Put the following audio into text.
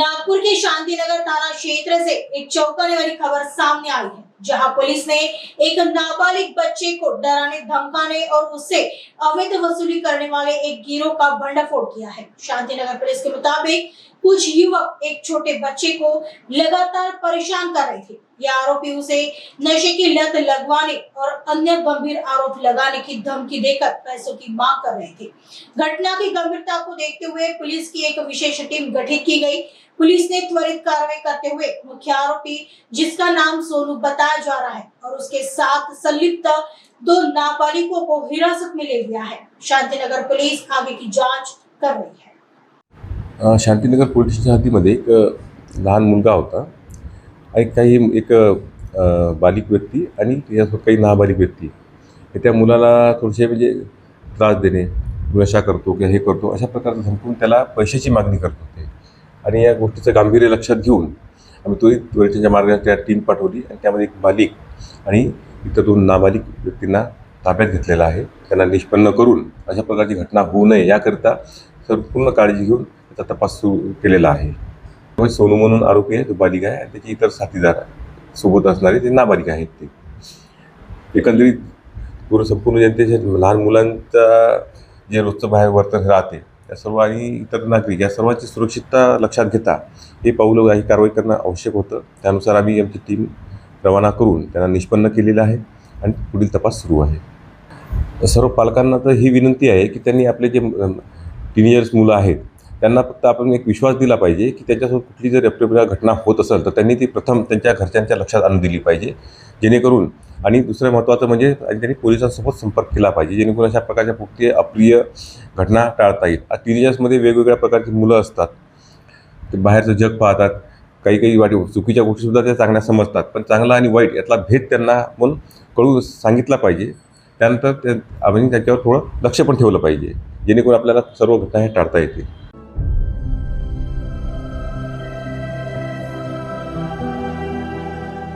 नागपुर के शांतिनगर थाना क्षेत्र से एक चौंकाने वाली खबर सामने आई है, जहां पुलिस ने एक नाबालिग बच्चे को डराने धमकाने और उससे अवैध वसूली करने वाले एक गिरोह का भंडाफोड़ किया है। शांतिनगर पुलिस के मुताबिक कुछ युवक एक छोटे बच्चे को लगातार परेशान कर रहे थे। ये आरोपी उसे नशे की लत लगवाने और अन्य गंभीर आरोप लगाने की धमकी देकर पैसों की मांग कर रहे थे। घटना की गंभीरता को देखते हुए पुलिस की एक विशेष टीम गठित की गई। पुलिस ने त्वरित कार्रवाई करते हुए मुख्य आरोपी, जिसका नाम सोनू बताया जा रहा है, और उसके साथ संलिप्त 2 नाबालिगों को हिरासत में ले लिया है। शांतिनगर पुलिस आगे की जांच कर रही है। शांतिनगर पोलीस स्टेशन हद्दीमध्ये एक लहान मुलगा होता आणि काही एक बालिक व्यक्ती आणि त्याच्यासोबत काही नाबालिक व्यक्ती त्या मुलाला थोडेसे म्हणजे त्रास देणे, नशा करतो किंवा हे करतो अशा प्रकारचं धमकून त्याला पैशाची मागणी करत होते। आणि या गोष्टीचं गांभीर्य लक्षात घेऊन आम्ही त्वरितच्या मार्गाने त्या टीम पाठवली आणि त्यामध्ये एक बालिक आणि इतर 2 नाबालिक व्यक्तींना ताब्यात घेतलेला आहे। त्यांना निष्पन्न करून अशा प्रकारची घटना होऊ नये याकरिता संपूर्ण काळजी घेऊन त्याचा तपास सुरू केलेला आहे। सोनू म्हणून आरोपी आहे, तो बालिक आहे, आणि त्याचे इतर साथीदार सोबत असणारे ते नाबालिक आहेत। ते एकंदरीत संपूर्ण जनतेच्या लहान मुलांचा जे रोजचं बाहेर वर्तन राहते त्या सर्व आणि इतर नागरिक या सर्वांची सुरक्षितता लक्षात घेता हे पाऊल ही कारवाई करणं आवश्यक होतं। त्यानुसार आम्ही आमची टीम रवाना करून त्यांना निष्पन्न केलेलं आहे आणि पुढील तपास सुरू आहे। सर्व पालकांना तर ही विनंती आहे की त्यांनी आपले जे टीनेजर्स मुलं आहेत त्यांना फक्त आपण एक विश्वास दिला पाहिजे की त्याच्यासोबत कुठली जर अप्रिय घटना होत असेल तर त्यांनी ती प्रथम त्यांच्या घरच्यांच्या लक्षात आणून दिली पाहिजे, जेणेकरून आणि दुसरं महत्त्वाचं म्हणजे त्यांनी पोलिसांसोबत संपर्क केला पाहिजे, जेणेकरून अशा प्रकारच्या कुठली अप्रिय घटना टाळता येईल। टीनेजर्समध्ये वेगवेगळ्या प्रकारची मुलं असतात, ते बाहेरचं जग पाहतात, काही वाटी चुकीच्या गोष्टीसुद्धा त्या चांगल्या समजतात, पण चांगला आणि वाईट यातला भेद त्यांना पण कळून सांगितला पाहिजे। त्यानंतर आपण त्याच्यावर थोडं लक्ष पण ठेवलं पाहिजे, जेणेकरून आपल्याला सर्व घटना हे टाळता येतील।